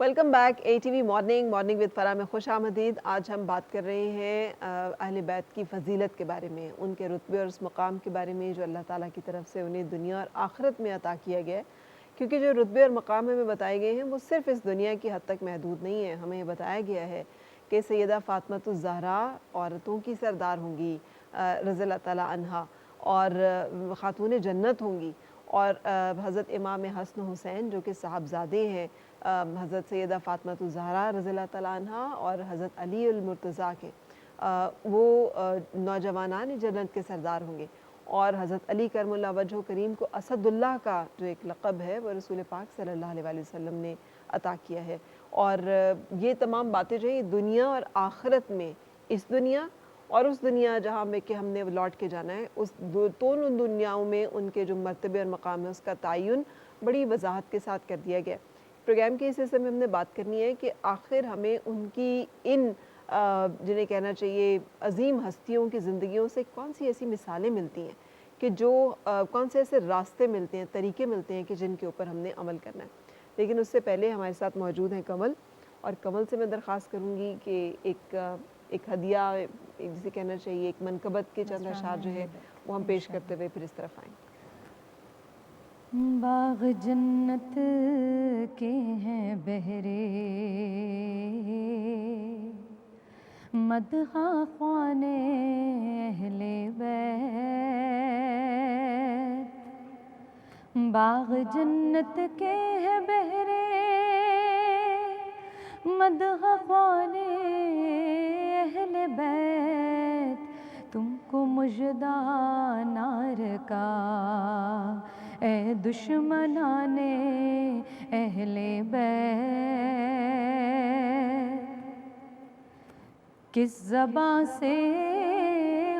Welcome back ATV morning with فرا میں خوش آمدید۔ آج ہم بات کر رہے ہیں اہل بیت کی فضیلت کے بارے میں، ان کے رتبے اور اس مقام کے بارے میں جو اللہ تعالیٰ کی طرف سے انہیں دنیا اور آخرت میں عطا کیا گیا ہے، کیونکہ جو رتبے اور مقام ہمیں بتائے گئے ہیں وہ صرف اس دنیا کی حد تک محدود نہیں ہے۔ ہمیں یہ بتایا گیا ہے کہ سیدہ فاطمۃ الزہرا عورتوں کی سردار ہوں گی رضی اللہ تعالیٰ عنہا، اور خاتون جنت ہوں گی، اور حضرت امام حسن حسین جو کہ صاحبزادے ہیں حضرت سیدہ فاطمۃ الزہرا رضی اللہ تعالیٰ عنہ اور حضرت علی المرتضیٰ کے، وہ نوجوانان جنت کے سردار ہوں گے۔ اور حضرت علی کرم اللہ وجہ کریم کو اسد اللہ کا جو ایک لقب ہے وہ رسول پاک صلی اللہ علیہ وسلم نے عطا کیا ہے۔ اور یہ تمام باتیں جو ہیں دنیا اور آخرت میں، اس دنیا اور اس دنیا جہاں میں کہ ہم نے لوٹ کے جانا ہے، اس دونوں دنیاؤں میں ان کے جو مرتبے اور مقام ہے اس کا تعین بڑی وضاحت کے ساتھ کر دیا گیا۔ پروگرام کے اس حصے میں ہم نے بات کرنی ہے کہ آخر ہمیں ان کی ان جنہیں کہنا چاہیے عظیم ہستیوں کی زندگیوں سے کون سی ایسی مثالیں ملتی ہیں کہ جو کون سے ایسے راستے ملتے ہیں، طریقے ملتے ہیں کہ جن کے اوپر ہم نے عمل کرنا ہے۔ لیکن اس سے پہلے ہمارے ساتھ موجود ہیں کمل، اور کمل سے میں درخواست کروں گی کہ ایک ہدیہ جسے کہنا چاہیے ایک منقبت کے چند اشعار جو ہے وہ ہم پیش کرتے ہوئے پھر اس طرف آئیں۔ باغ جنت کے ہیں بہرے، مدح خوان اہل بیت۔ باغ جنت کے ہیں بہرے، مدح خوان اہل بیت۔ تم کو مژدہ نار کا اے دشمنان اہل بیت۔ کس زباں سے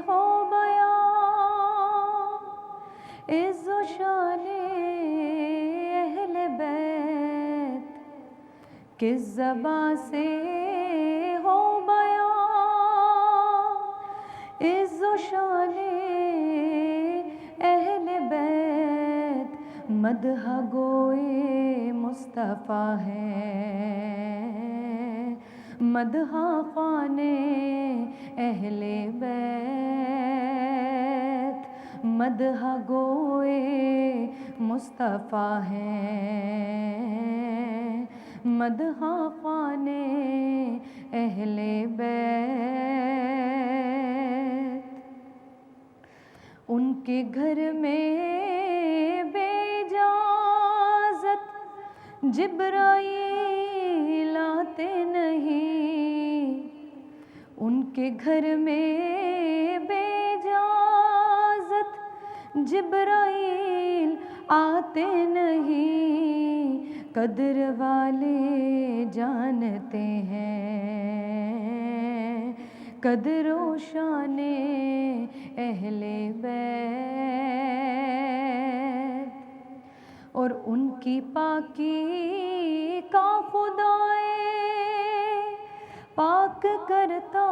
ہو بیان عز و شان اہل بیت۔ کس زباں سے ہو بیان عز و شان اہل بیت۔ مدح گوئے مصطفیٰ ہے، مدح خوان اہل بیت۔ مدح گوئے مصطفیٰ ہے، مدح خوان اہل بیت۔ ان کے گھر میں بے اجازت جبرائیل آتے نہیں۔ ان کے گھر میں بے اجازت جبرائیل آتے نہیں۔ قدر والے جانتے ہیں قدر و شان اہل بیت۔ اور ان کی پاکی کا خدائے پاک کرتا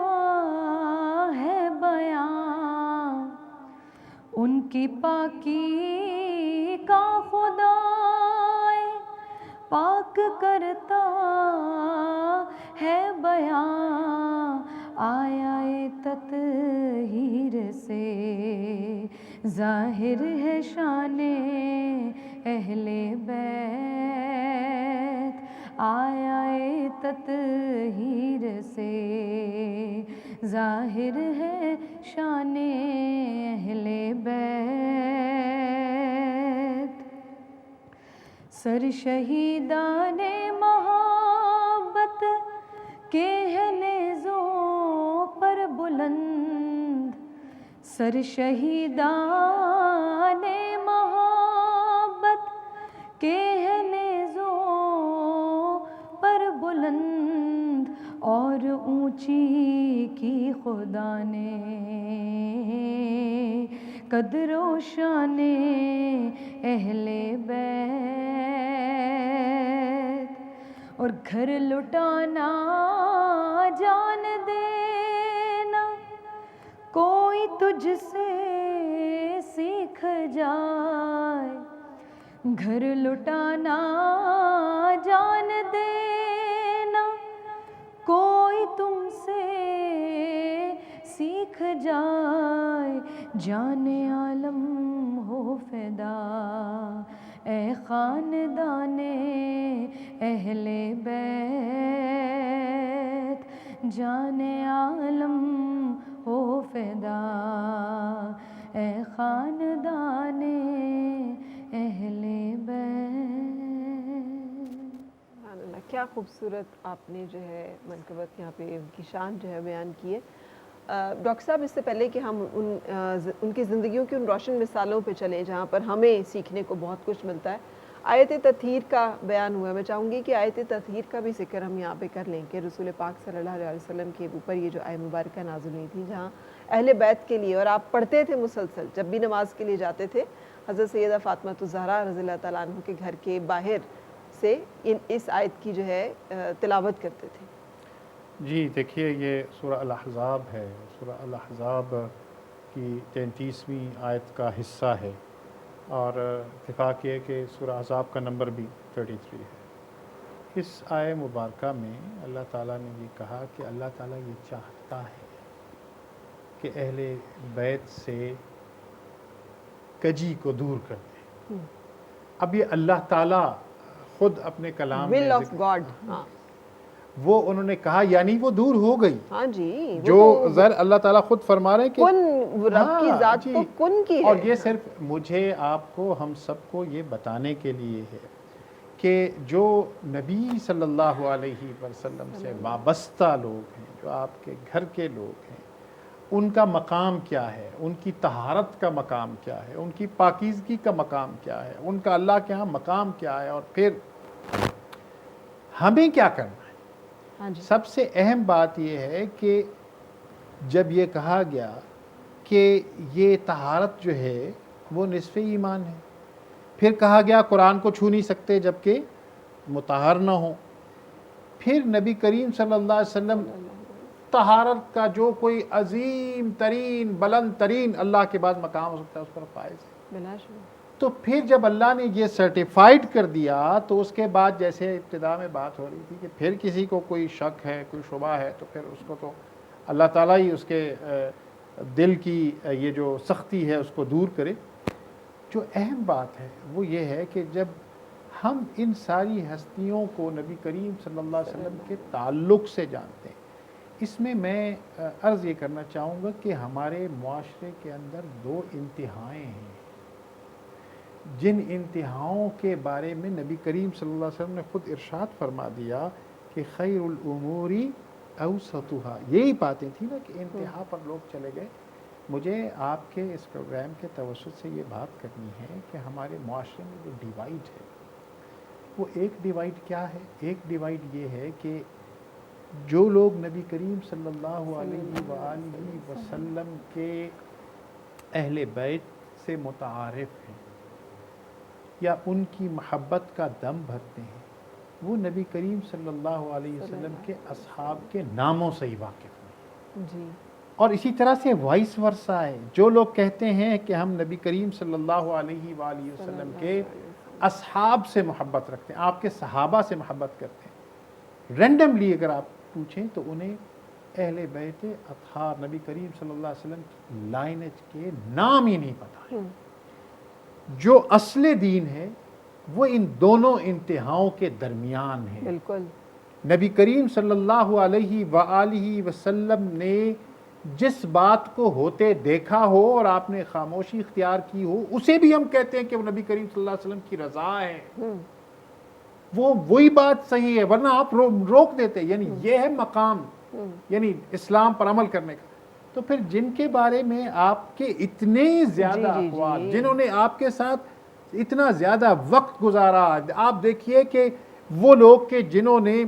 ہے بیان۔ ان کی پاکی کا خدائے پاک کرتا ہے بیان۔ آیا تطہیر سے ظاہر ہے شان اہل بیت۔ آیا تطہیر سے ظاہر ہے شان اہل بیت۔ سر شہیدان محبت کے ہیں نیزوں پر بلند۔ سر شہیدان محبت کے ہیں نیزوں پر بلند۔ اور اونچی کی خدا نے قدر و شان اہل بیت۔ اور گھر لٹانا جان دینا کوئی تجھ سے سیکھ جائے۔ گھر لٹانا جان دینا دیکھ جائے جان عالم ہو فدا، اے خاندان اہل بیت جان عالم ہو فدا، اے خاندان اہل بیت۔ سبحان اللہ، کیا خوبصورت آپ نے جو ہے منقبت یہاں پہ ان کی شان جو ہے بیان کی ہے۔ ڈاکٹر صاحب، اس سے پہلے کہ ہم ان کی زندگیوں کی ان روشن مثالوں پہ چلیں جہاں پر ہمیں سیکھنے کو بہت کچھ ملتا ہے، آیت تطہیر کا بیان ہوا ہے۔ میں چاہوں گی کہ آیت تطہیر کا بھی ذکر ہم یہاں پہ کر لیں کہ رسول پاک صلی اللہ علیہ وسلم کے اوپر یہ جو آیت مبارکہ نازل ہوئی تھی، جہاں اہل بیت کے لیے، اور آپ پڑھتے تھے مسلسل جب بھی نماز کے لیے جاتے تھے، حضرت سیدہ فاطمہ الزہرا رضی اللہ تعالیٰ عنہ کے گھر کے باہر سے اس آیت کی جو ہے تلاوت کرتے تھے۔ جی دیکھیے، یہ سورہ الاحزاب ہے، سورہ الاحزاب کی 33ویں آیت کا حصہ ہے، اور اتفاق یہ کہ سورہ احزاب کا نمبر بھی 33 ہے۔ اس آیت مبارکہ میں اللہ تعالیٰ نے یہ کہا کہ اللہ تعالیٰ یہ چاہتا ہے کہ اہل بیت سے کجی کو دور کر دے۔ اب یہ اللہ تعالیٰ خود اپنے کلام میں ول آف گاڈ، ہاں وہ انہوں نے کہا، یعنی وہ دور ہو گئی۔ ہاں جی، جو ظاہر اللہ تعالیٰ خود فرما رہے ہیں کہ کن، رب کی ذات تو کن کی ہے۔ اور یہ صرف مجھے، آپ کو، ہم سب کو یہ بتانے کے لیے ہے کہ جو نبی صلی اللہ علیہ وسلم سے وابستہ لوگ ہیں، جو آپ کے گھر کے لوگ ہیں، ان کا مقام کیا ہے، ان کی طہارت کا مقام کیا ہے، ان کی پاکیزگی کا مقام کیا ہے، ان کا اللہ کے ہاں مقام کیا ہے، اور پھر ہمیں کیا کرنا ہے۔ سب سے اہم بات یہ ہے کہ جب یہ کہا گیا کہ یہ طہارت جو ہے وہ نصف ایمان ہے، پھر کہا گیا قرآن کو چھو نہیں سکتے جبکہ مطہر نہ ہو، پھر نبی کریم صلی اللہ علیہ وسلم طہارت کا جو کوئی عظیم ترین، بلند ترین اللہ کے بعد مقام ہو سکتا ہے، اس پر فائز ہے۔ تو پھر جب اللہ نے یہ سرٹیفائیڈ کر دیا تو اس کے بعد جیسے ابتدا میں بات ہو رہی تھی کہ پھر کسی کو کوئی شک ہے، کوئی شبہ ہے، تو پھر اس کو تو اللہ تعالیٰ ہی اس کے دل کی یہ جو سختی ہے اس کو دور کرے۔ جو اہم بات ہے وہ یہ ہے کہ جب ہم ان ساری ہستیوں کو نبی کریم صلی اللہ علیہ وسلم کے تعلق سے جانتے ہیں، اس میں عرض یہ کرنا چاہوں گا کہ ہمارے معاشرے کے اندر دو انتہائیں ہیں، جن انتہاؤں کے بارے میں نبی کریم صلی اللہ علیہ وسلم نے خود ارشاد فرما دیا کہ خیر الامور اوسطها۔ یہی باتیں تھیں نا کہ انتہا پر لوگ چلے گئے۔ مجھے آپ کے اس پروگرام کے توسط سے یہ بات کرنی ہے کہ ہمارے معاشرے میں جو ڈیوائڈ ہے، وہ ایک ڈیوائڈ کیا ہے؟ ایک ڈیوائڈ یہ ہے کہ جو لوگ نبی کریم صلی اللہ علیہ وآلہ وسلم کے اہل بیت سے متعارف ہیں یا ان کی محبت کا دم بھرتے ہیں، وہ نبی کریم صلی اللہ علیہ وسلم کے اصحاب کے ناموں سے ہی واقف ہیں۔ اور اسی طرح سے وائس ورثہ ہے، جو لوگ کہتے ہیں کہ ہم نبی کریم صلی اللہ علیہ وآلہ وسلم کے اصحاب سے محبت رکھتے ہیں، آپ کے صحابہ سے محبت کرتے ہیں، رینڈملی اگر آپ پوچھیں تو انہیں اہل بیت اطہار نبی کریم صلی اللہ علیہ وسلم کی لائنیج کے نام ہی نہیں پتا ہے۔ جو اصل دین ہے وہ ان دونوں انتہاؤں کے درمیان ہے۔ بالکل نبی کریم صلی اللہ علیہ وآلہ وسلم نے جس بات کو ہوتے دیکھا ہو اور آپ نے خاموشی اختیار کی ہو، اسے بھی ہم کہتے ہیں کہ وہ نبی کریم صلی اللہ علیہ وسلم کی رضا ہے، وہی بات صحیح ہے، ورنہ آپ روک دیتے۔ یعنی یہ ہے مقام، یعنی اسلام پر عمل کرنے کا۔ تو پھر جن کے بارے میں آپ کے اتنے زیادہ اقوال، جنہوں نے آپ کے ساتھ اتنا زیادہ وقت گزارا، آپ دیکھیے کہ وہ لوگ کہ جنہوں نے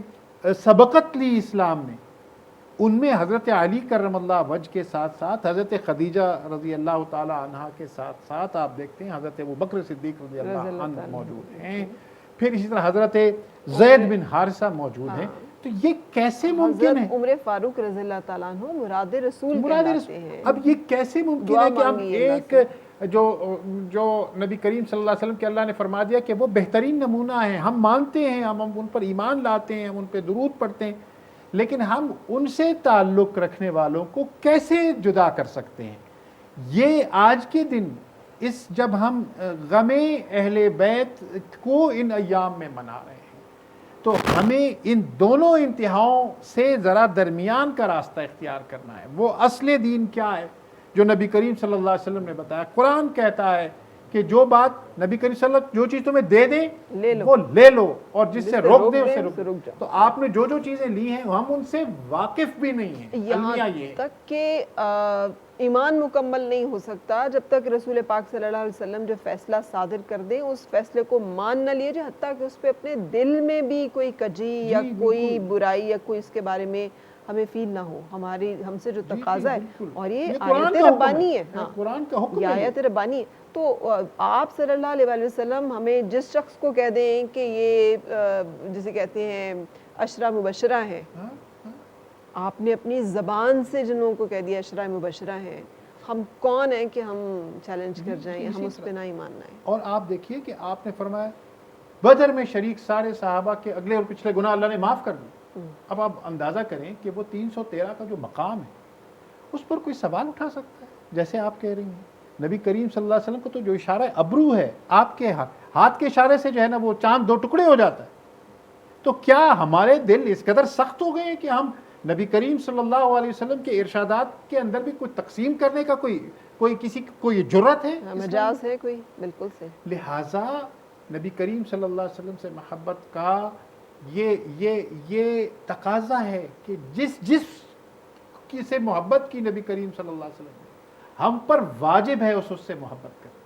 سبقت لی اسلام میں، ان میں حضرت علی کرم اللہ وجہ کے ساتھ ساتھ حضرت خدیجہ رضی اللہ تعالی عنہا کے ساتھ ساتھ آپ دیکھتے ہیں حضرت ابوبکر صدیق رضی اللہ عنہ موجود ہیں، پھر اسی طرح حضرت زید بن حارثہ موجود ہیں۔ تو یہ کیسے ممکن ہے؟ عمر فاروق رضی اللہ تعالیٰ عنہ مراد رسول کہلاتے ہیں۔ اب یہ کیسے ممکن ہے کہ ہم ایک جو نبی کریم صلی اللہ علیہ وسلم کے اللہ نے فرما دیا کہ وہ بہترین نمونہ ہیں، ہم مانتے ہیں، ہم ان پر ایمان لاتے ہیں، ہم ان پہ درود پڑھتے ہیں، لیکن ہم ان سے تعلق رکھنے والوں کو کیسے جدا کر سکتے ہیں؟ یہ آج کے دن جب ہم غم اہل بیت کو ان ایام میں منا رہے ہیں تو ہمیں ان دونوں انتہاؤں سے ذرا درمیان کا راستہ اختیار کرنا ہے۔ وہ اصل دین کیا ہے جو نبی کریم صلی اللہ علیہ وسلم نے بتایا؟ قرآن کہتا ہے کہ جو بات نبی کریم صلی اللہ علیہ وسلم جو چیز تمہیں دے دیں وہ لے لو، اور جس سے روک دیں اسے رک جاؤ۔ تو آپ نے جو چیزیں لی ہیں ہم ان سے واقف بھی نہیں ہیں۔ یہاں تک کہ ایمان مکمل نہیں ہو سکتا جب تک رسول پاک صلی اللہ علیہ وسلم جو فیصلہ صادر کر دیں اس فیصلے کو مان نہ لیے جائے، حتیٰ کہ اس پہ اپنے دل میں بھی کوئی کجی یا کوئی برائی یا کوئی اس کے بارے میں ہمیں فیل نہ ہو، ہم سے جو تقاضا ہے، اور یہ آیت ربانی ہے، قرآن کا حکم یہ آیت ربانی ہے۔ تو آپ صلی اللہ علیہ وسلم ہمیں جس شخص کو کہہ دیں کہ یہ جسے کہتے ہیں عشرہ مبشرہ ہیں، آپ نے اپنی زبان سے جنوں کو کہہ دیا عشرہ مبشرہ ہیں، ہم کون ہیں کہ ہم چیلنج کر جائیں، ہم اس پہ نہ ہی ماننا ہے۔ اور آپ دیکھیے کہ آپ نے فرمایا بدر میں شریک سارے صحابہ کے اگلے اور پچھلے گناہ اللہ نے معاف کر دی۔ اب آپ اندازہ کریں کہ وہ 313 کا جو مقام ہے اس پر کوئی سوال اٹھا سکتا ہے؟ جیسے آپ کہہ رہی ہیں نبی کریم صلی اللہ علیہ وسلم کو تو جو اشارہ ابرو ہے آپ کے ہاتھ کے اشارے سے جو ہے نا وہ چاند 2 ٹکڑے ہو جاتا ہے، تو کیا ہمارے دل اس قدر سخت ہو گئے ہیں کہ ہم نبی کریم صلی اللہ علیہ وسلم کے ارشادات کے اندر بھی کوئی تقسیم کرنے کا کوئی جرت ہے؟ مجاز ہے کوئی؟ بالکل سے لہٰذا نبی کریم صلی اللہ علیہ وسلم سے محبت کا یہ تقاضا ہے کہ جس کی سے محبت کی نبی کریم صلی اللہ علیہ وسلم نے ہم پر واجب ہے اس سے محبت کریں۔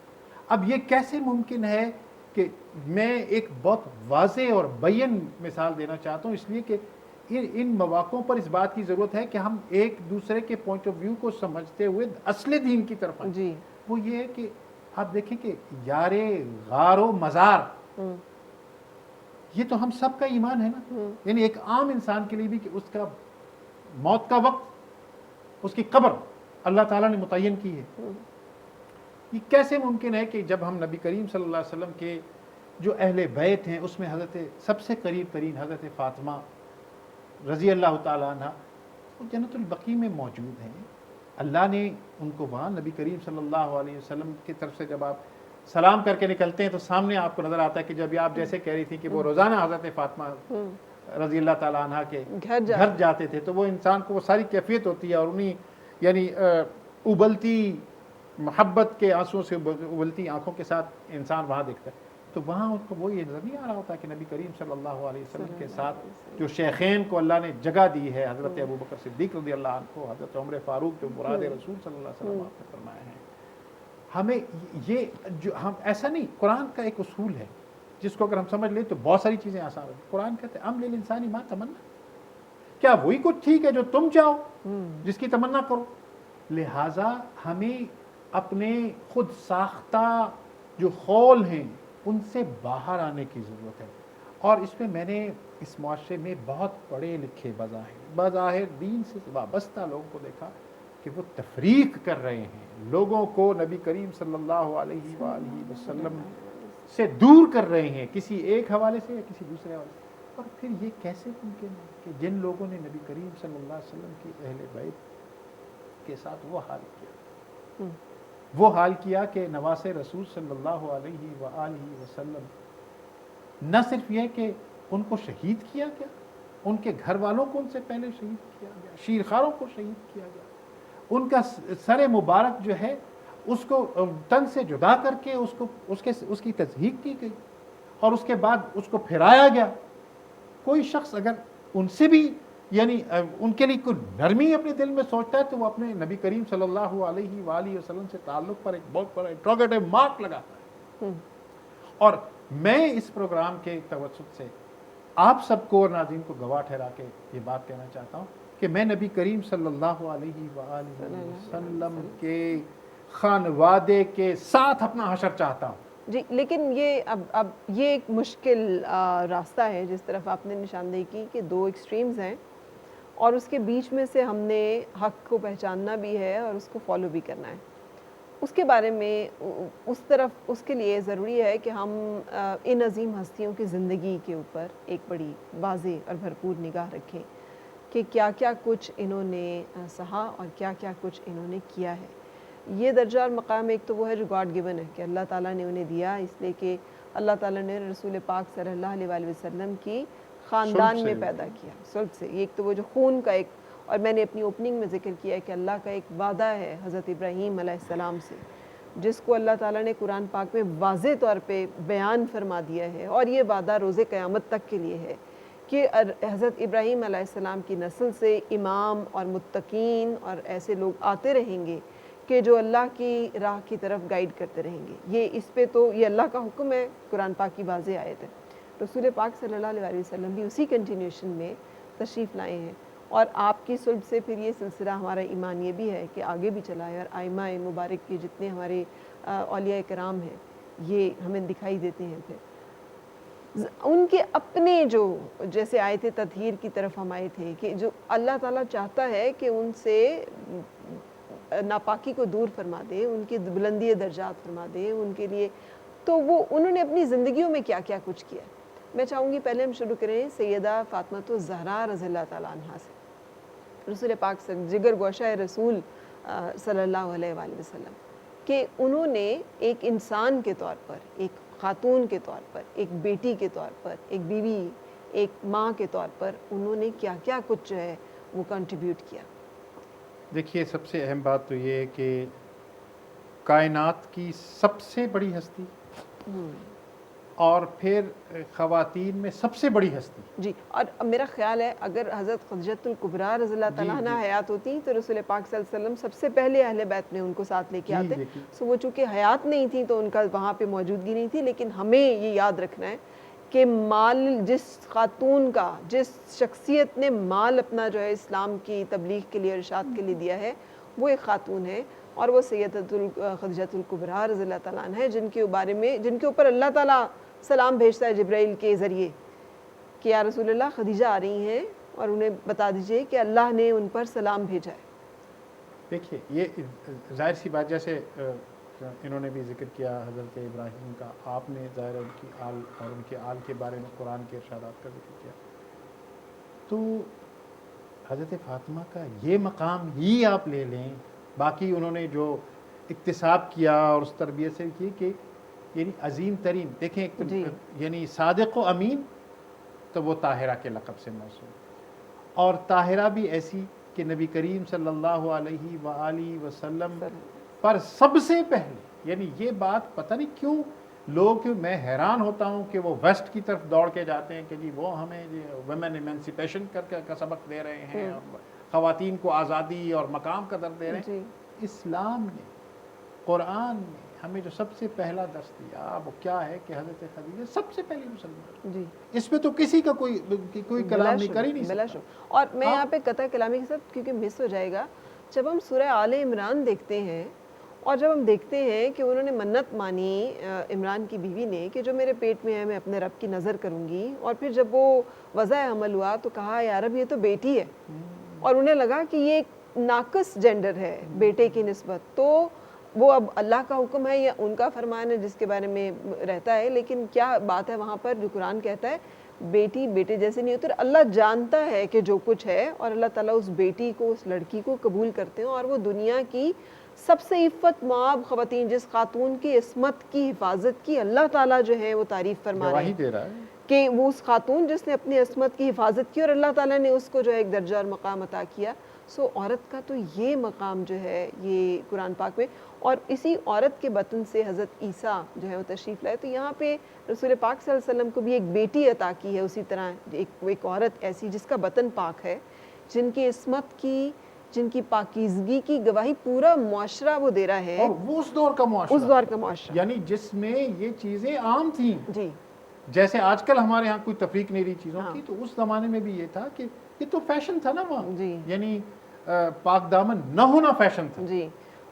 اب یہ کیسے ممکن ہے کہ میں ایک بہت واضح اور بین مثال دینا چاہتا ہوں، اس لیے کہ ان مواقعوں پر اس بات کی ضرورت ہے کہ ہم ایک دوسرے کے پوائنٹ آف ویو کو سمجھتے ہوئے اصل دین کی طرف آئیں۔ جی وہ یہ ہے کہ آپ دیکھیں کہ یار غار و مزار یہ تو ہم سب کا ایمان ہے نا، یعنی ایک عام انسان کے لیے بھی کہ اس کا موت کا وقت، اس کی قبر اللہ تعالیٰ نے متعین کی ہے۔ یہ کیسے ممکن ہے کہ جب ہم نبی کریم صلی اللہ علیہ وسلم کے جو اہل بیت ہیں اس میں حضرت سب سے قریب ترین حضرت فاطمہ رضی اللہ تعالیٰ عنہ وہ جنت البقیع میں موجود ہیں، اللہ نے ان کو وہاں نبی کریم صلی اللہ علیہ وسلم کی طرف سے جب آپ سلام کر کے نکلتے ہیں تو سامنے آپ کو نظر آتا ہے کہ جب آپ جیسے کہہ رہی تھی کہ وہ روزانہ حضرت فاطمہ رضی اللہ تعالیٰ عنہ کے گھر جاتے تھے، تو وہ انسان کو وہ ساری کیفیت ہوتی ہے، اور انہیں یعنی ابلتی محبت کے آنسوں سے ابلتی آنکھوں کے ساتھ انسان وہاں دیکھتا ہے، تو وہاں ان کو وہ یہ نظر نہیں آ رہا ہوتا کہ نبی کریم صلی اللہ علیہ وسلم کے ساتھ جو شیخین کو اللہ نے جگہ دی ہے، حضرت ابوبکر صدیق رضی اللہ عنہ، حضرت عمر فاروق جو مراد رسول صلی اللہ علیہ وسلم آپ نے فرمایا ہے، ہمیں یہ جو ہم ایسا نہیں، قرآن کا ایک اصول ہے جس کو اگر ہم سمجھ لیں تو بہت ساری چیزیں آسان ہوتی ہیں۔ قرآن کہتے ہیں ام للانسان ما تمنا، کیا وہی کچھ ٹھیک ہے جو تم چاہو، جس کی تمنا کرو؟ لہٰذا ہمیں اپنے خود ساختہ جو خول ہیں ان سے باہر آنے کی ضرورت ہے، اور اس میں میں نے اس معاشرے میں بہت پڑھے لکھے بظاہر دین سے وابستہ لوگوں کو دیکھا کہ وہ تفریق کر رہے ہیں، لوگوں کو نبی کریم صلی اللہ علیہ وآلہ وسلم سے دور کر رہے ہیں کسی ایک حوالے سے یا کسی دوسرے حوالے سے۔ اور پھر یہ کیسے ممکن ہے کہ جن لوگوں نے نبی کریم صلی اللہ علیہ وسلم کی اہل بیت کے ساتھ وہ حال کیا کہ نواس رسول صلی اللہ علیہ وآلہ وسلم نہ صرف یہ کہ ان کو شہید کیا گیا، ان کے گھر والوں کو ان سے پہلے شہید کیا گیا، شیرخواروں کو شہید کیا گیا، ان کا سر مبارک جو ہے اس کو تن سے جدا کر کے اس کی تضحیق کی گئی، اور اس کے بعد اس کو پھرایا گیا۔ کوئی شخص اگر ان سے بھی یعنی ان کے لیے کوئی نرمی اپنے دل میں سوچتا ہے تو وہ اپنے نبی کریم صلی اللہ علیہ وآلہ وسلم سے تعلق پر ایک بہت بڑا انٹروگیٹو مارک لگاتا ہے۔ اور میں اس پروگرام کے توسط سے آپ سب کو اور ناظرین کو گواہ ٹھہرا کے یہ بات کہنا چاہتا ہوں کہ میں نبی کریم صلی اللہ علیہ وآلہ وسلم کے خانوادے کے ساتھ اپنا حشر چاہتا ہوں۔ جی، لیکن یہ اب یہ ایک مشکل راستہ ہے جس طرف آپ نے نشاندہی کی کہ 2 ایکسٹریمز ہیں، اور اس کے بیچ میں سے ہم نے حق کو پہچاننا بھی ہے اور اس کو فالو بھی کرنا ہے۔ اس کے بارے میں اس کے لیے ضروری ہے کہ ہم ان عظیم ہستیوں کی زندگی کے اوپر ایک بڑی واضح اور بھرپور نگاہ رکھیں، کہ کیا کیا کچھ انہوں نے سہا اور کیا کیا کچھ انہوں نے کیا ہے. یہ درجہ اور مقام ایک تو وہ ہے جو گاڈ گیون ہے کہ اللہ تعالیٰ نے انہیں دیا، اس لیے کہ اللہ تعالیٰ نے رسول پاک صلی اللہ علیہ وآلہ وسلم کی خاندان میں پیدا کیا، صلب سے. ایک تو وہ جو خون کا ایک، اور میں نے اپنی اوپننگ میں ذکر کیا ہے کہ اللہ کا ایک وعدہ ہے حضرت ابراہیم علیہ السلام سے، جس کو اللہ تعالیٰ نے قرآن پاک میں واضح طور پہ بیان فرما دیا ہے، اور یہ وعدہ روز قیامت تک کے لیے ہے کہ حضرت ابراہیم علیہ السلام کی نسل سے امام اور متقین اور ایسے لوگ آتے رہیں گے کہ جو اللہ کی راہ کی طرف گائیڈ کرتے رہیں گے. یہ اس پہ تو یہ اللہ کا حکم ہے، قرآن پاک کی واضح آیت ہے. رسول پاک صلی اللہ علیہ وسلم بھی اسی کنٹینیوشن میں تشریف لائے ہیں، اور آپ کی صلب سے پھر یہ سلسلہ ہمارا ایمان یہ بھی ہے کہ آگے بھی چلا ہے، اور آئمہ مبارک کے جتنے ہمارے اولیاء کرام ہیں یہ ہمیں دکھائی دیتے ہیں. پھر ان کے اپنے جو جیسے آیت تطہیر کی طرف ہم آئے تھے کہ جو اللہ تعالیٰ چاہتا ہے کہ ان سے ناپاکی کو دور فرما دے، ان کی بلندی درجات فرما دے ان کے لیے، تو وہ انہوں نے اپنی زندگیوں میں کیا کیا کچھ کیا. میں چاہوں گی پہلے ہم شروع کریں سیدہ فاطمہ الزہرا رضی اللہ تعالیٰ عنہا سے. رسول پاک سے جگر گوشہ رسول صلی اللہ علیہ وآلہ وسلم کہ انہوں نے ایک انسان کے طور پر، ایک خاتون کے طور پر، ایک بیٹی کے طور پر، ایک بیوی، ایک ماں کے طور پر انہوں نے کیا کیا کچھ جو ہے وہ کنٹریبیوٹ کیا. دیکھیے سب سے اہم بات تو یہ ہے کہ کائنات کی سب سے بڑی ہستی اور پھر خواتین میں سب سے بڑی ہستی. جی، اور میرا خیال ہے اگر حضرت خدیجہ الکبریٰ رضی اللہ تعالیٰ عنہ حیات ہوتی تو رسول پاک صلی اللہ علیہ وسلم سب سے پہلے اہل بیت میں ان کو ساتھ لے کے آتے. سو وہ چونکہ حیات نہیں تھی تو ان کا وہاں پہ موجودگی نہیں تھی، لیکن ہمیں یہ یاد رکھنا ہے کہ مال جس خاتون کا، جس شخصیت نے مال اپنا جو ہے اسلام کی تبلیغ کے لیے، ارشاد کے لیے دیا ہے، وہ ایک خاتون ہے، اور وہ سیدۃ خدیجہ الکبریٰ رضی اللہ تعالیٰ عنہ ہے، جن کے بارے میں، جن کے اوپر اللہ تعالیٰ سلام بھیجتا ہے جبرائیل کے ذریعے کہ یا رسول اللہ خدیجہ آ رہی ہیں اور انہیں بتا دیجئے کہ اللہ نے ان پر سلام بھیجا ہے. دیکھیے یہ ظاہر سی بات، جیسے انہوں نے بھی ذکر کیا حضرت ابراہیم کا، آپ نے ظاہر ان کی آل اور ان کے آل کے بارے میں قرآن کے ارشادات کا ذکر کیا، تو حضرت فاطمہ کا یہ مقام ہی آپ لے لیں. باقی انہوں نے جو اکتساب کیا اور اس تربیت سے کی کہ یعنی عظیم ترین، دیکھیں یعنی صادق و امین تو وہ طاہرہ کے لقب سے موصول، اور طاہرہ بھی ایسی کہ نبی کریم صلی اللہ علیہ وآلہ وسلم پر سب سے پہلے، یعنی یہ بات پتہ نہیں کیوں لوگ، میں حیران ہوتا ہوں کہ وہ ویسٹ کی طرف دوڑ کے جاتے ہیں کہ جی وہ ہمیں ویمن ایمنسپیشن کا سبق دے رہے ہیں، خواتین کو آزادی اور مقام کا درد دے رہے ہیں. اسلام نے، قرآن نے ہمیں جو سب سے پہلا درس دیا وہ کیا ہے کہ حضرت خدیجہ سب سے پہلی مسلمان. جی، اس میں تو کسی کا کوئی کلام نہیں کر ہی نہیں سکتا. اور میں یہاں پہ قطع کلامی کے ساتھ کیونکہ مس ہو جائے گا، جب ہم سورہ آل عمران دیکھتے ہیں اور جب ہم دیکھتے ہیں کہ انہوں نے منت مانی عمران کی بیوی نے کہ جو میرے پیٹ میں ہے میں اپنے رب کی نظر کروں گی، اور پھر جب وہ وضع حمل ہوا تو کہا یا رب یہ تو بیٹی ہے، اور انہیں لگا کہ یہ ایک ناقص جینڈر ہے بیٹے کی نسبت، تو وہ اب اللہ کا حکم ہے یا ان کا فرمان ہے جس کے بارے میں رہتا ہے، لیکن کیا بات ہے وہاں پر جو قرآن کہتا ہے بیٹی بیٹے جیسے نہیں ہوتی. اللہ جانتا ہے کہ جو کچھ ہے، اور اللہ تعالیٰ اس بیٹی کو، اس لڑکی کو قبول کرتے ہیں، اور وہ دنیا کی سب سے عفت مآب خواتین، جس خاتون کی عصمت کی حفاظت کی اللہ تعالیٰ جو ہے وہ تعریف فرما رہے ہیں کہ وہ اس خاتون جس نے اپنی عصمت کی حفاظت کی اور اللہ تعالیٰ نے اس کو جو ہے ایک درجہ اور مقام عطا کیا. سو عورت کا تو یہ مقام جو ہے یہ قرآن پاک میں، اور اسی عورت کے بطن سے حضرت عیسیٰ جو ہے وہ تشریف لائے، تو یہاں پہ رسول پاک صلی اللہ علیہ وسلم کو بھی ایک بیٹی عطا کی ہے. اسی طرح ایک عورت ایسی جس کا بطن پاک ہے، جن کی عصمت کی، جن کی پاکیزگی کی گواہی پورا معاشرہ وہ دے رہا ہے، اور وہ اس دور کا معاشرہ، اس دور کا معاشرہ یعنی جس میں یہ چیزیں عام تھیں. جی، جیسے آج کل ہمارے ہاں کوئی تفریق نہیں رہی چیزوں کی، تو اس زمانے میں بھی یہ تھا کہ یہ تو فیشن تھا نا وہاں. جی، یعنی پاک دامن نہ ہونا فیشن تھا. جی،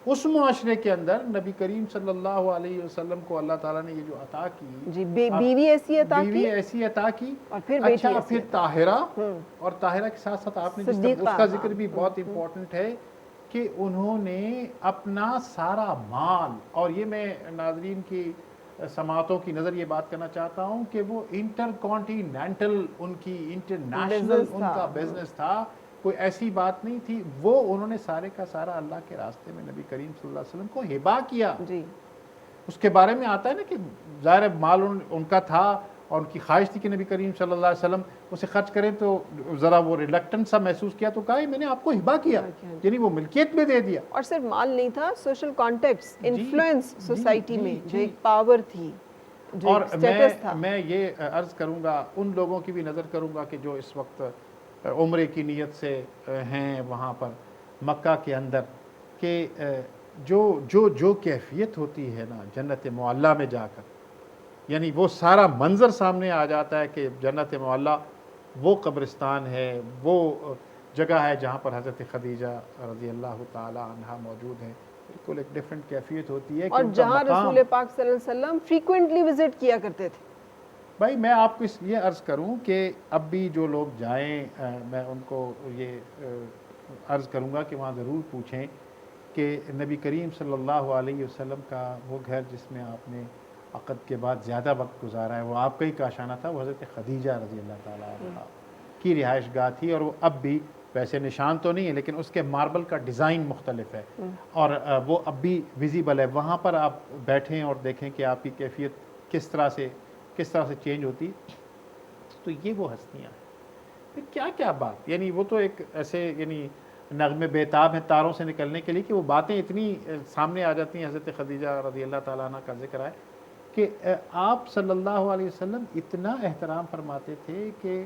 اس معاشرے کے اندر نبی کریم صلی اللہ علیہ وسلم کو اللہ تعالیٰ نے یہ جو عطا کی، جی، بیوی ایسی عطا کی، بیوی ایسی عطا کی، اور پھر بیٹی اچھا ایسی پھر طاہرہ، اور طاہرہ کے ساتھ ساتھ آپ نے جس طرح اس کا ذکر بھی بہت امپورٹنٹ ہے کہ انہوں نے اپنا سارا مال، اور یہ میں ناظرین کی سماعتوں کی نظر یہ بات کرنا چاہتا ہوں کہ وہ انٹر کانٹیننٹل ان کی انٹرنیشنل ان کا بزنس تھا کوئی ایسی بات نہیں تھی، وہ انہوں نے سارے کا سارا اللہ کے راستے میں نبی کریم صلی اللہ علیہ وسلم کو ہبا کیا. جی اس کے بارے میں آتا ہے نا کہ ظاہر مال ان کا تھا اور ان کی خواہش تھی کہ نبی کریم صلی اللہ علیہ وسلم اسے خرچ کریں، تو ذرا وہ ریلکٹنٹ سا محسوس کیا تو کہا میں نے آپ کو ہبا کیا، یعنی وہ ملکیت میں دے دیا. اور صرف مال نہیں تھا، سوشل کانٹیکٹس، انفلوئنس سوسائٹی میں جو جی. ایک پاور تھی، جو اور ایک اسٹیٹس تھا. میں یہ عرض کروں گا، ان لوگوں کی بھی نظر کروں گا کہ جو اس وقت عمرے کی نیت سے ہیں وہاں پر مکہ کے اندر، کہ جو کیفیت ہوتی ہے نا جنت معلیٰ میں جا کر، یعنی وہ سارا منظر سامنے آ جاتا ہے کہ جنت معلیٰ وہ قبرستان ہے، وہ جگہ ہے جہاں پر حضرت خدیجہ رضی اللہ تعالی عنہا موجود ہیں. بالکل ایک ڈیفرنٹ کیفیت ہوتی ہے کہ اور ان کا جہاں مقام. رسول پاک صلی اللہ علیہ وسلم فریکوینٹلی وزٹ کیا کرتے تھے. بھائی میں آپ کو اس لیے عرض کروں کہ اب بھی جو لوگ جائیں، میں ان کو یہ عرض کروں گا کہ وہاں ضرور پوچھیں کہ نبی کریم صلی اللہ علیہ وسلم کا وہ گھر جس میں آپ نے عقد کے بعد زیادہ وقت گزارا ہے، وہ آپ کا ہی کاشانہ تھا، وہ حضرت خدیجہ رضی اللہ تعالیٰ عنہا کی رہائش گاہ تھی. اور وہ اب بھی، ویسے نشان تو نہیں ہے لیکن اس کے ماربل کا ڈیزائن مختلف ہے اور وہ اب بھی ویزیبل ہے. وہاں پر آپ بیٹھیں اور دیکھیں کہ آپ کی کیفیت کس طرح سے چینج ہوتی. تو یہ وہ ہستیاں ہیں. پھر کیا بات، یعنی وہ تو ایک ایسے یعنی نغمے بیتاب ہیں تاروں سے نکلنے کے لیے کہ وہ باتیں اتنی سامنے آ جاتی ہیں. حضرت خدیجہ رضی اللہ تعالیٰ عنہ کا ذکر ہے کہ آپ صلی اللہ علیہ وسلم اتنا احترام فرماتے تھے کہ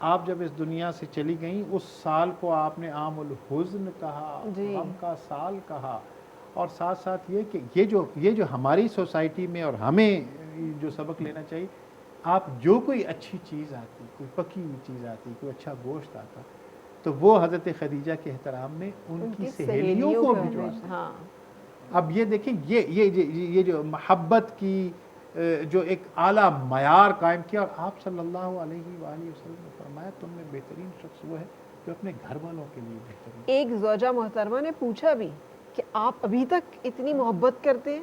آپ جب اس دنیا سے چلی گئیں اس سال کو آپ نے عام الحزن کہا، غم کا سال کہا. اور ساتھ ساتھ یہ کہ یہ جو ہماری سوسائٹی میں اور ہمیں جو سبق لینا چاہیے، آپ جو کوئی اچھی چیز آتی، کوئی پکی ہوئی چیز آتی، کوئی اچھا گوشت آتا، تو وہ حضرت خدیجہ کے احترام میں ان کی سہیلیوں کو بھجواتے. ہاں. اب یہ دیکھیں یہ جو محبت کی جو ایک اعلیٰ معیار قائم کیا. اور آپ صلی اللہ علیہ وآلہ وسلم نے فرمایا تم میں بہترین شخص وہ ہے جو اپنے گھر والوں کے لیے بہترین. ایک زوجہ محترمہ نے پوچھا بھی کہ آپ ابھی تک اتنی محبت کرتے ہیں،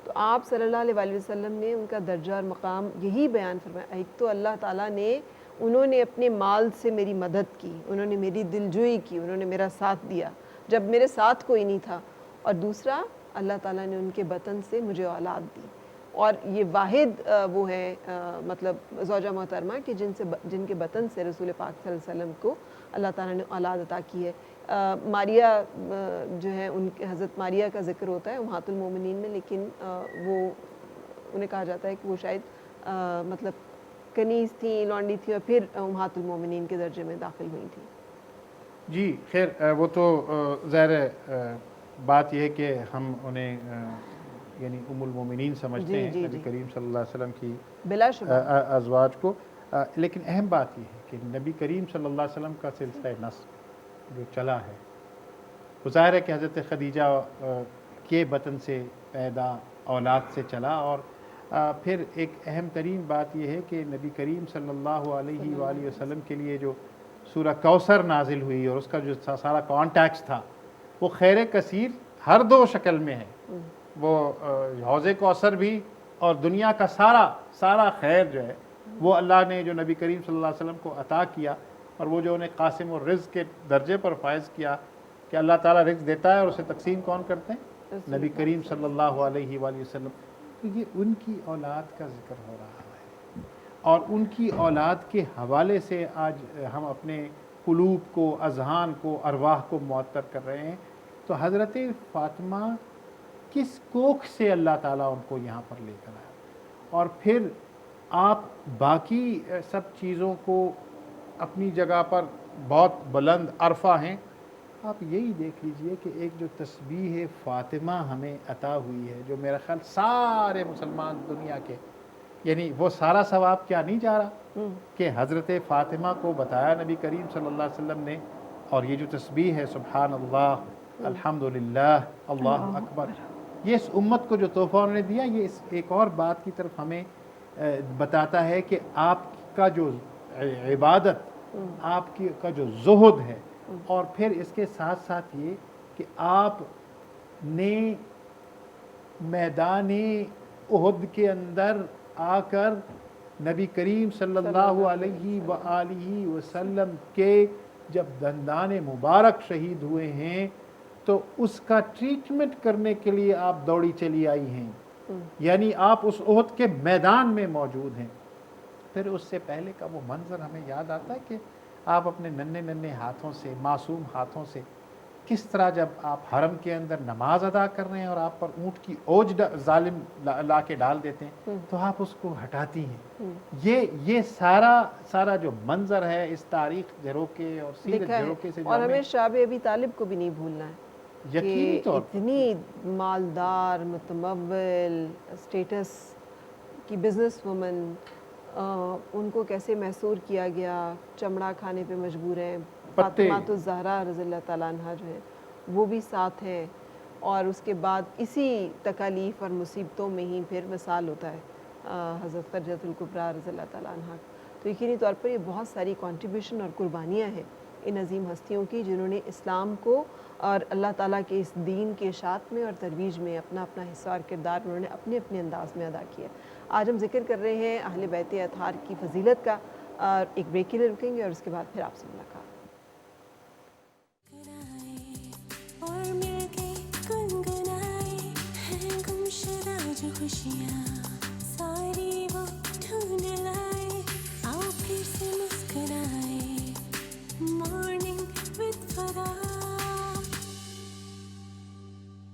تو آپ صلی اللہ علیہ وآلہ وسلم نے ان کا درجہ اور مقام یہی بیان فرمایا. ایک تو اللہ تعالیٰ نے، انہوں نے اپنے مال سے میری مدد کی، انہوں نے میری دلجوئی کی، انہوں نے میرا ساتھ دیا جب میرے ساتھ کوئی نہیں تھا. اور دوسرا، اللہ تعالیٰ نے ان کے بطن سے مجھے اولاد دی. اور یہ واحد وہ ہے مطلب زوجہ محترمہ کہ جن کے بطن سے رسول پاک صلی اللہ علیہ وسلم کو اللہ تعالیٰ نے اولاد عطا کی ہے. ماریہ جو ہے، ان کے حضرت ماریہ کا ذکر ہوتا ہے امہات المومنین میں، لیکن وہ انہیں کہا جاتا ہے کہ وہ شاید مطلب کنیز تھیں، لونڈی تھیں، اور پھر امہات المومنین کے درجے میں داخل ہوئی تھیں. جی خیر، وہ تو ظاہر بات یہ ہے کہ ہم انہیں یعنی ام المومنین سمجھتے ہیں نبی کریم صلی اللہ علیہ وسلم کی بلا شبہ ازواج کو. لیکن اہم بات یہ ہے کہ نبی کریم صلی اللہ علیہ وسلم کا سلسلہ نسب جو چلا ہے، وہ ظاہر ہے کہ حضرت خدیجہ کے بطن سے پیدا اولاد سے چلا. اور پھر ایک اہم ترین بات یہ ہے کہ نبی کریم صلی اللہ علیہ وآلہ وسلم کے لیے جو سورہ کوثر نازل ہوئی اور اس کا جو سارا کانٹیکس تھا، وہ خیر کثیر ہر دو شکل میں ہے. وہ حوض کوثر بھی اور دنیا کا سارا خیر جو ہے وہ اللہ نے جو نبی کریم صلی اللہ علیہ وسلم کو عطا کیا، اور وہ جو انہیں قاسم اور رزق کے درجے پر فائز کیا کہ اللہ تعالیٰ رزق دیتا ہے اور اسے تقسیم کون کرتے ہیں؟ نبی کریم صلی اللہ علیہ وآلہ وسلم. تو یہ ان کی اولاد کا ذکر ہو رہا ہے، اور ان کی اولاد کے حوالے سے آج ہم اپنے قلوب کو، اذہان کو، ارواح کو معطر کر رہے ہیں. تو حضرت فاطمہ کس کوکھ سے اللہ تعالیٰ ان کو یہاں پر لے کر آیا. اور پھر آپ باقی سب چیزوں کو اپنی جگہ پر بہت بلند عرفہ ہیں. آپ یہی دیکھ لیجئے کہ ایک جو تسبیح فاطمہ ہمیں عطا ہوئی ہے، جو میرا خیال سارے مسلمان دنیا کے، یعنی وہ سارا ثواب کیا نہیں جا رہا کہ حضرت فاطمہ کو بتایا نبی کریم صلی اللہ علیہ وسلم نے. اور یہ جو تسبیح ہے سبحان اللہ، الحمدللہ، اللہ اکبر، یہ اس امت کو جو تحفہ انہوں نے دیا، یہ اس ایک اور بات کی طرف ہمیں بتاتا ہے کہ آپ کا جو عبادت، آپ کا جو زہد ہے، اور پھر اس کے ساتھ ساتھ یہ کہ آپ نے میدان احد کے اندر آ کر نبی کریم صلی اللہ علیہ وآلہ وسلم کے جب دندان مبارک شہید ہوئے ہیں تو اس کا ٹریٹمنٹ کرنے کے لیے آپ دوڑی چلی آئی ہیں، یعنی آپ اس احد کے میدان میں موجود ہیں۔ پھر اس سے پہلے کا وہ منظر ہمیں یاد آتا ہے کہ آپ اپنے ننھے ننھے ہاتھوں سے، معصوم ہاتھوں سے کس طرح جب آپ حرم کے اندر نماز ادا کر رہے ہیں اور آپ پر اونٹ کی اوج ظالم لا کے ڈال دیتے ہیں تو آپ اس کو ہٹاتی ہیں۔ یہ سارا جو منظر ہے اس تاریخ جروکے اور سیرت جروکے سے جو اور ہمیں شعب ابی طالب کو بھی نہیں بھولنا ہے یقینی طور پر اتنی مالدار، متمول، اسٹیٹس کی بزنس وومن، ان کو کیسے محصور کیا گیا، چمڑا کھانے پہ مجبور ہیں۔ فاطمہ الزہرا رضی اللہ تعالیٰ عنہ جو ہے وہ بھی ساتھ ہیں، اور اس کے بعد اسی تکالیف اور مصیبتوں میں ہی پھر وصال ہوتا ہے حضرت خدیجہ الکبریٰ رضی اللہ تعالیٰ عنہ۔ تو یقینی طور پر یہ بہت ساری کنٹریبیوشن اور قربانیاں ہیں ان عظیم ہستیوں کی، جنہوں نے اسلام کو اور اللہ تعالیٰ کے اس دین کے اشاعت میں اور ترویج میں اپنا اپنا حصہ اور کردار انہوں نے اپنے اپنے انداز میں ادا کیا۔ آج ہم ذکر کر رہے ہیں اہل بیت اطہار کی فضیلت کا، اور ایک بریک کے لیے رکیں گے اور اس کے بعد پھر آپ سے ملاقات۔ اور مل کے گنگنائے ہیں گمشدہ جو خوشیاں